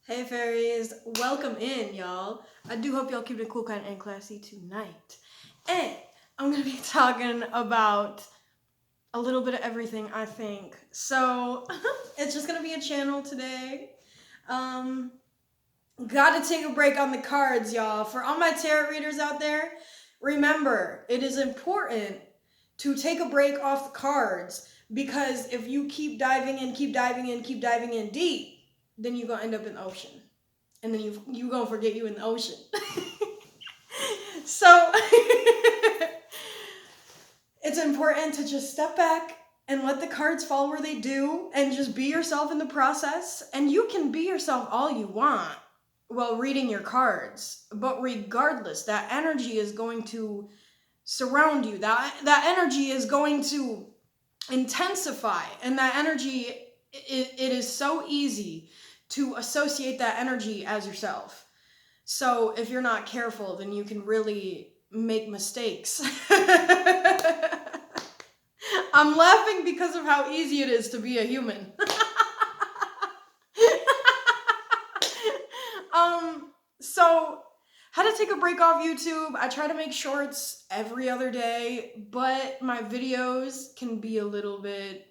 Hey fairies, welcome in y'all. I do hope y'all keep it cool, kind, and classy tonight. And I'm gonna be talking about a little bit of everything, I think. So it's just gonna be a channel today. Gotta take a break on the cards, y'all. For all my tarot readers out there, remember, it is important to take a break off the cards, because if you keep diving in deep, then you're gonna end up in the ocean. And then you gonna forget you in the ocean. So it's important to just step back and let the cards fall where they do and just be yourself in the process. And you can be yourself all you want while reading your cards, but regardless, that energy is going to surround you. That energy is going to intensify, and that energy, it is so easy to associate that energy as yourself. So if you're not careful, then you can really make mistakes. I'm laughing because of how easy it is to be a human. So how to take a break off YouTube. I try to make shorts every other day, but my videos can be a little bit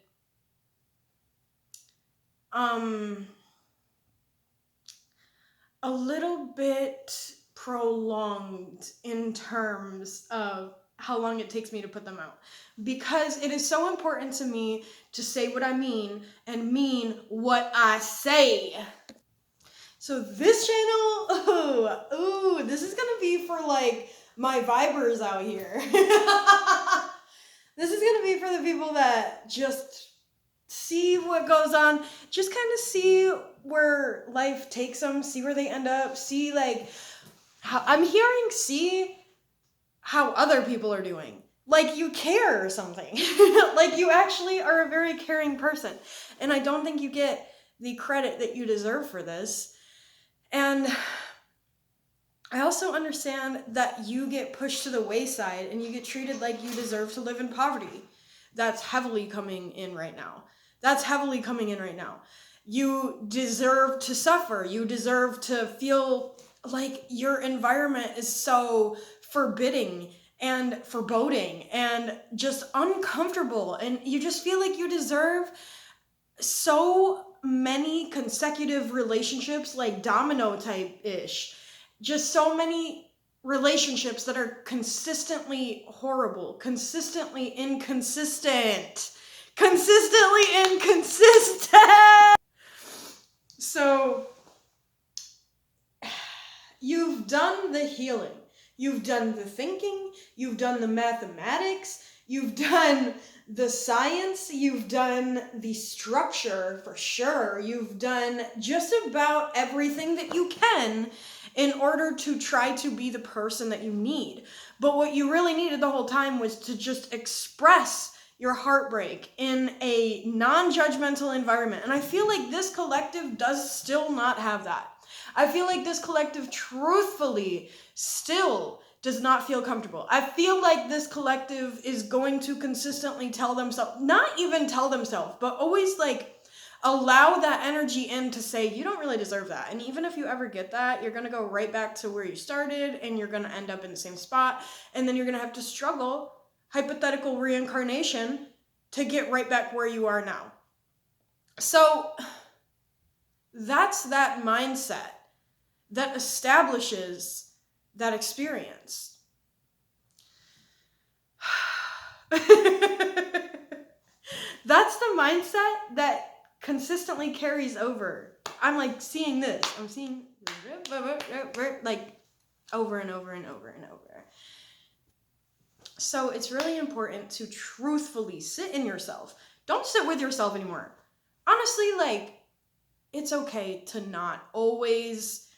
prolonged in terms of how long it takes me to put them out, because it is so important to me to say what I mean and mean what I say. So this channel, this is gonna be for like my vibers out here. This is gonna be for the people that just see what goes on, just kind of see where life takes them, see where they end up, see like how see how other people are doing. Like you care or something. Like you actually are a very caring person. And I don't think you get the credit that you deserve for this. And I also understand that you get pushed to the wayside and you get treated like you deserve to live in poverty. That's heavily coming in right now. You deserve to suffer. You deserve to feel like your environment is so forbidding and foreboding and just uncomfortable. And you just feel like you deserve so many consecutive relationships, like domino type-ish. Just so many relationships that are consistently horrible, consistently inconsistent. So you've done the healing, you've done the thinking, you've done the mathematics, you've done the science, you've done the structure for sure, you've done just about everything that you can in order to try to be the person that you need. But what you really needed the whole time was to just express your heartbreak in a non-judgmental environment. And I feel like this collective does still not have that. I feel like this collective truthfully still does not feel comfortable. I feel like this collective is going to consistently tell themselves, not even tell themselves, but always like allow that energy in to say, you don't really deserve that. And even if you ever get that, you're going to go right back to where you started and you're going to end up in the same spot. And then you're going to have to struggle, hypothetical reincarnation, to get right back where you are now. So that's that mindset that establishes that experience. That's the mindset that consistently carries over. I'm like seeing this. I'm seeing like over and over and over and over. So it's really important to truthfully sit in yourself. Don't sit with yourself anymore. Honestly, like, it's okay to not always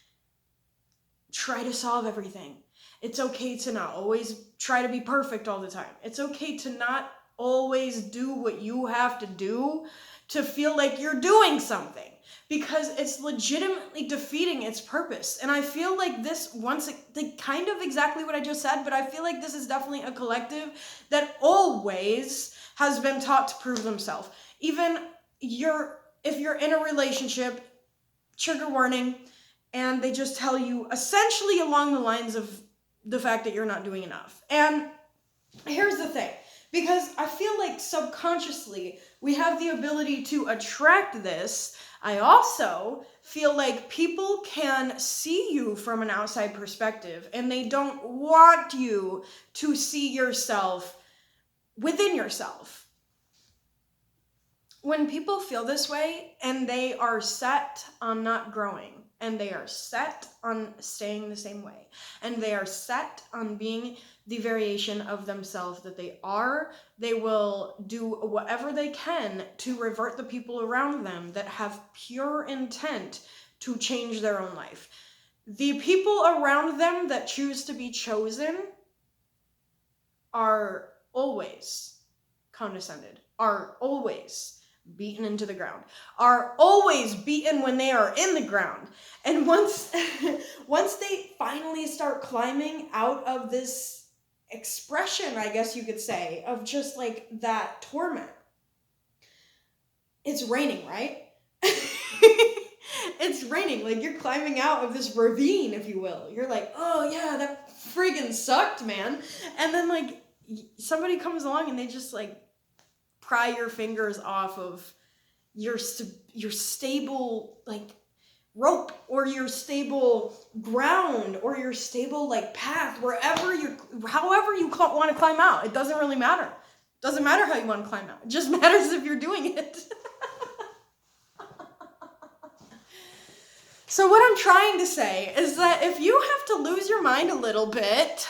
try to solve everything. It's okay to not always try to be perfect all the time. It's okay to not always do what you have to do to feel like you're doing something, because it's legitimately defeating its purpose. And I feel like this, kind of exactly what I just said, but I feel like this is definitely a collective that always has been taught to prove themselves. Even if you're in a relationship, trigger warning, and they just tell you essentially along the lines of the fact that you're not doing enough. And here's the thing, because I feel like subconsciously we have the ability to attract this, I also feel like people can see you from an outside perspective and they don't want you to see yourself within yourself. When people feel this way and they are set on not growing, and they are set on staying the same way, and they are set on being the variation of themselves that they are, they will do whatever they can to revert the people around them that have pure intent to change their own life. The people around them that choose to be chosen are always condescended, are always beaten into the ground, are always beaten when they are in the ground. And once they finally start climbing out of this expression, I guess you could say, of just like that torment, it's raining, right? It's raining, like you're climbing out of this ravine, if you will. You're like, oh yeah, that friggin' sucked, man. And then like somebody comes along and they just like pry your fingers off of your stable like rope, or your stable ground, or your stable like path, however you want to climb out. It doesn't really matter. It doesn't matter how you want to climb out. It just matters if you're doing it. So what I'm trying to say is that if you have to lose your mind a little bit,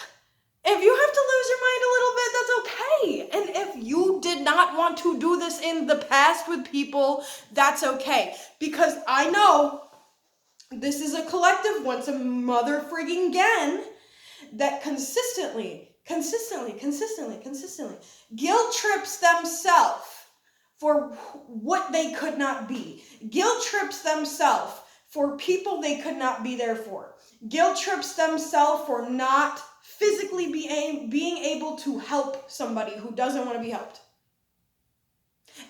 if you have to lose your mind a little bit, that's okay. And if you did not want to do this in the past with people, that's okay. Because I know this is a collective once a mother frigging again that consistently guilt trips themselves for what they could not be. Guilt trips themselves for people they could not be there for. Guilt trips themselves for not physically being able to help somebody who doesn't want to be helped.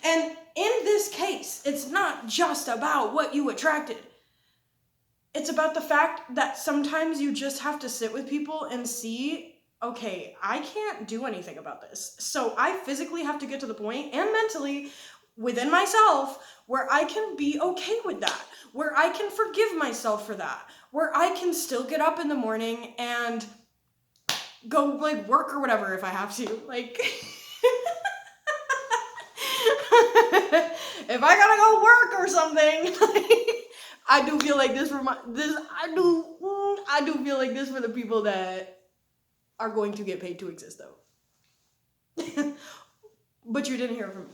And in this case, it's not just about what you attracted. It's about the fact that sometimes you just have to sit with people and see, okay, I can't do anything about this. So I physically have to get to the point, and mentally, within myself, where I can be okay with that, where I can forgive myself for that, where I can still get up in the morning and go like work or whatever if I have to. Like if I gotta go work or something, I do feel like this I do feel like this for the people that are going to get paid to exist though. But you didn't hear from me.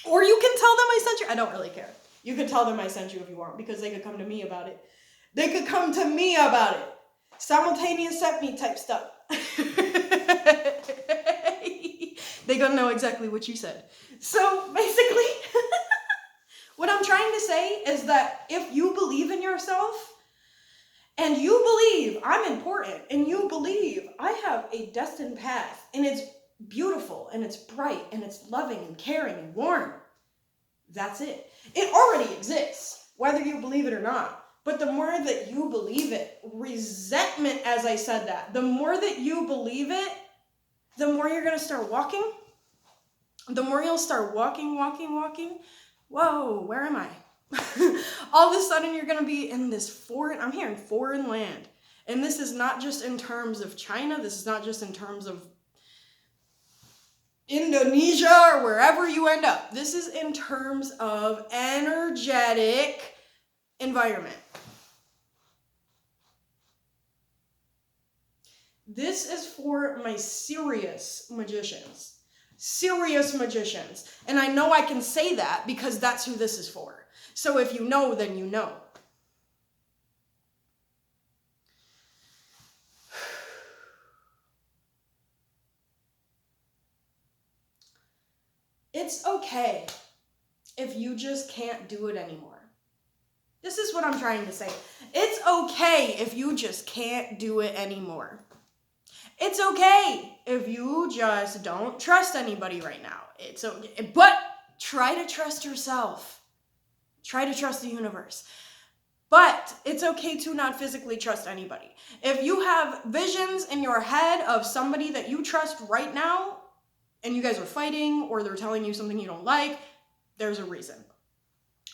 Or you can tell them I sent you. I don't really care. You can tell them I sent you if you want, because they could come to me about it. They could come to me about it. Simultaneous sent me type stuff. They gonna know exactly what you said. So basically, what I'm trying to say is that if you believe in yourself, and you believe I'm important, and you believe I have a destined path, and it's beautiful, and it's bright, and it's loving, and caring, and warm, that's it. It already exists, whether you believe it or not. But the more that you believe it, resentment, as I said that, the more that you believe it, the more you're going to start walking. The more you'll start walking. Whoa, where am I? All of a sudden you're going to be in this foreign land. And this is not just in terms of China. This is not just in terms of Indonesia or wherever you end up. This is in terms of energetic environment. This is for my serious magicians. And I know I can say that because that's who this is for. So if you know, then you know. It's okay if you just can't do it anymore. This is what I'm trying to say. It's okay if you just can't do it anymore. It's okay if you just don't trust anybody right now. It's okay, but try to trust yourself. Try to trust the universe. But it's okay to not physically trust anybody. If you have visions in your head of somebody that you trust right now, and you guys are fighting, or they're telling you something you don't like, there's a reason.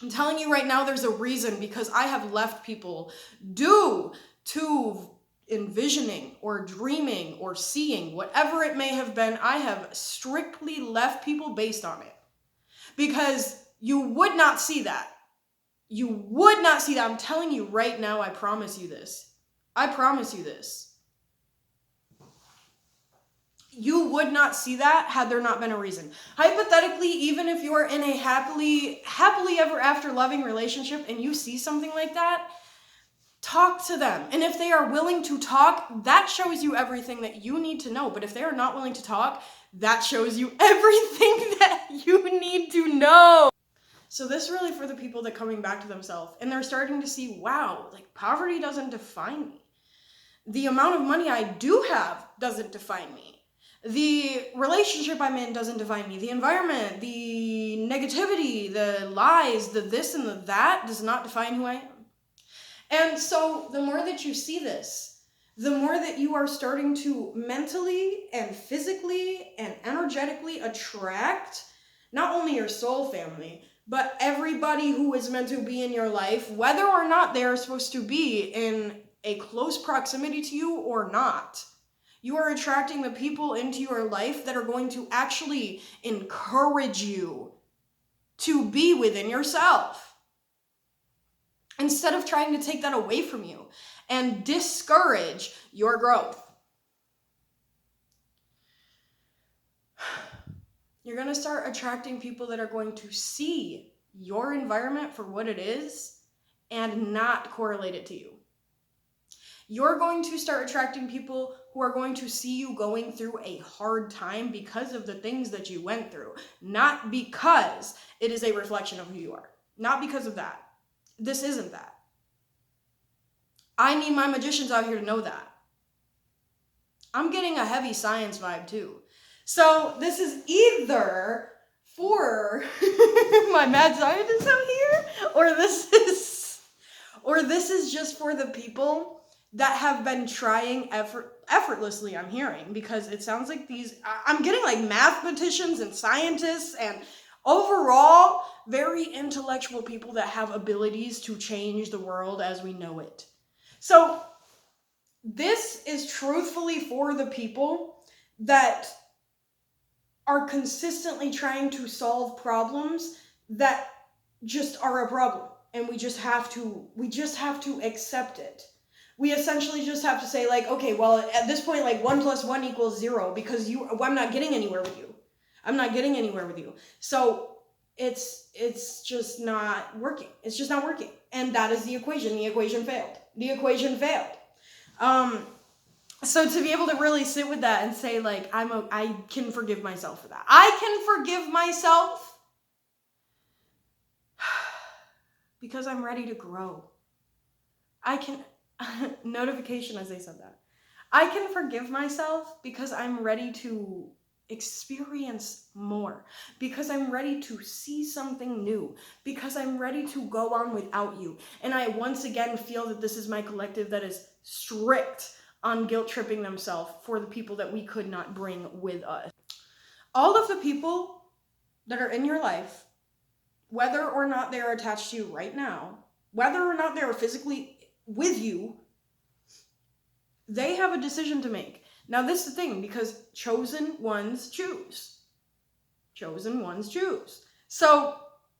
I'm telling you right now, there's a reason, because I have left people due to envisioning or dreaming or seeing, whatever it may have been. I have strictly left people based on it, because you would not see that. You would not see that. I'm telling you right now, I promise you this. I promise you this. You would not see that had there not been a reason. Hypothetically, even if you are in a happily ever after loving relationship and you see something like that, talk to them. And if they are willing to talk, that shows you everything that you need to know. But if they are not willing to talk, that shows you everything that you need to know. So this is really for the people that are coming back to themselves and they're starting to see, wow, like poverty doesn't define me. The amount of money I do have doesn't define me. The relationship I'm in doesn't define me. The environment, the negativity, the lies, the this and the that does not define who I am. And so the more that you see this, the more that you are starting to mentally and physically and energetically attract not only your soul family, but everybody who is meant to be in your life, whether or not they are supposed to be in a close proximity to you or not. You are attracting the people into your life that are going to actually encourage you to be within yourself, instead of trying to take that away from you and discourage your growth. You're going to start attracting people that are going to see your environment for what it is and not correlate it to you. You're going to start attracting people who are going to see you going through a hard time because of the things that you went through, not because it is a reflection of who you are. Not because of that. This isn't that. I need my magicians out here to know that. I'm getting a heavy science vibe too. So this is either for my mad scientists out here, or this is just for the people that have been trying effortlessly, I'm hearing, because it sounds like I'm getting like mathematicians and scientists and overall very intellectual people that have abilities to change the world as we know it. So this is truthfully for the people that are consistently trying to solve problems that just are a problem, and we just have to accept it. We essentially just have to say, like, okay, well, at this point, like 1 + 1 = 0, because I'm not getting anywhere with you. I'm not getting anywhere with you. So it's just not working. It's just not working. And that is the equation. The equation failed. The equation failed. So to be able to really sit with that and say, like, I can forgive myself for that. I can forgive myself because I'm ready to grow. I can, notification as they said that. I can forgive myself because I'm ready to experience more, because I'm ready to see something new, because I'm ready to go on without you. And I once again feel that this is my collective that is strict on guilt tripping themselves for the people that we could not bring with us. All of the people that are in your life, whether or not they're attached to you right now, whether or not they're physically with you, they have a decision to make. Now, this is the thing, because chosen ones choose. Chosen ones choose. So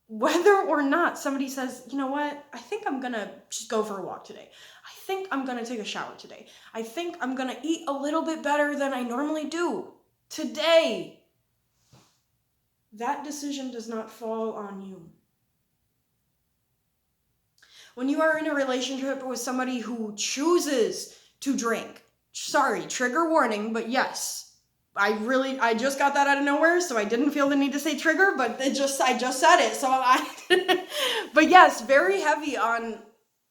whether or not somebody says, you know what, I think I'm gonna just go for a walk today. I think I'm gonna take a shower today. I think I'm gonna eat a little bit better than I normally do today. That decision does not fall on you. When you are in a relationship with somebody who chooses to drink, sorry, trigger warning, but yes, I just got that out of nowhere, so I didn't feel the need to say trigger, but I just said it, so but yes, very heavy on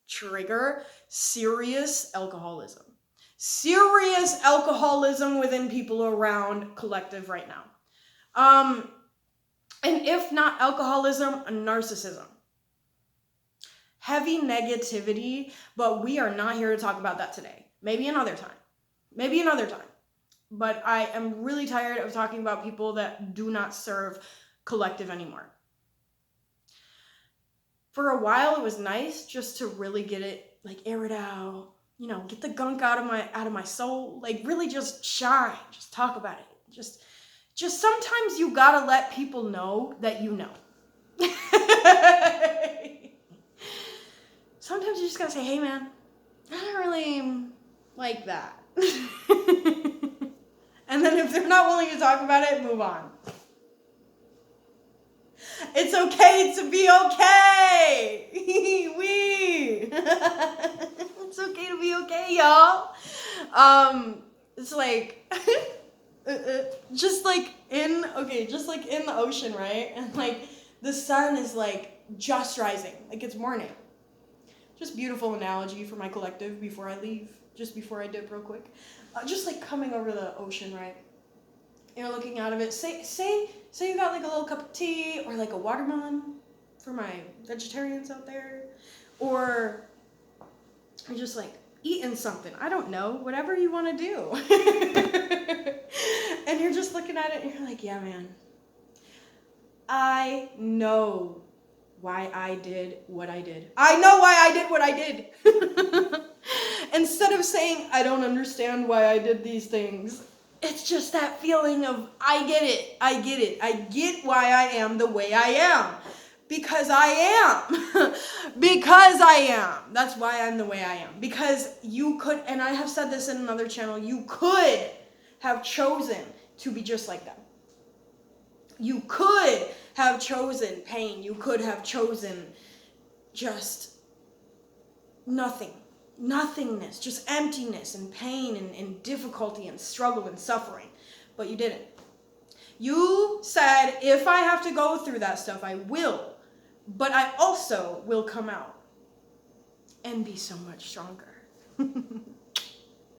trigger, serious alcoholism. Serious alcoholism within people around collective right now. And if not alcoholism, narcissism. heavy negativity, but we are not here to talk about that today. Maybe another time. Maybe another time. But I am really tired of talking about people that do not serve collective anymore. For a while, it was nice just to really get it, like, air it out, you know, get the gunk out of my soul, like, really just shine, just talk about it. Just sometimes you gotta let people know that you know. Sometimes you just gotta say, hey man, I don't really like that. And then if they're not willing to talk about it, move on. It's okay to be okay. It's okay to be okay, y'all. It's like just like in the ocean, right? And like the sun is like just rising, like it's morning. Just beautiful analogy for my collective before I leave, just before I dip real quick. Just like coming over the ocean, right? You're looking out of it. Say you got like a little cup of tea or like a watermelon for my vegetarians out there, or you're just like eating something. I don't know, whatever you want to do. And you're just looking at it and you're like, yeah, man, I know why I did what I did. I know why I did what I did. Instead of saying, I don't understand why I did these things, it's just that feeling of, I get it. I get why I am the way I am. Because I am. Because I am. That's why I'm the way I am. Because you could, and I have said this in another channel, you could have chosen to be just like them. You could have chosen pain. You could have chosen just nothing. Nothingness, just emptiness and pain and difficulty and struggle and suffering. But you didn't. You said, if I have to go through that stuff, I will. But I also will come out and be so much stronger.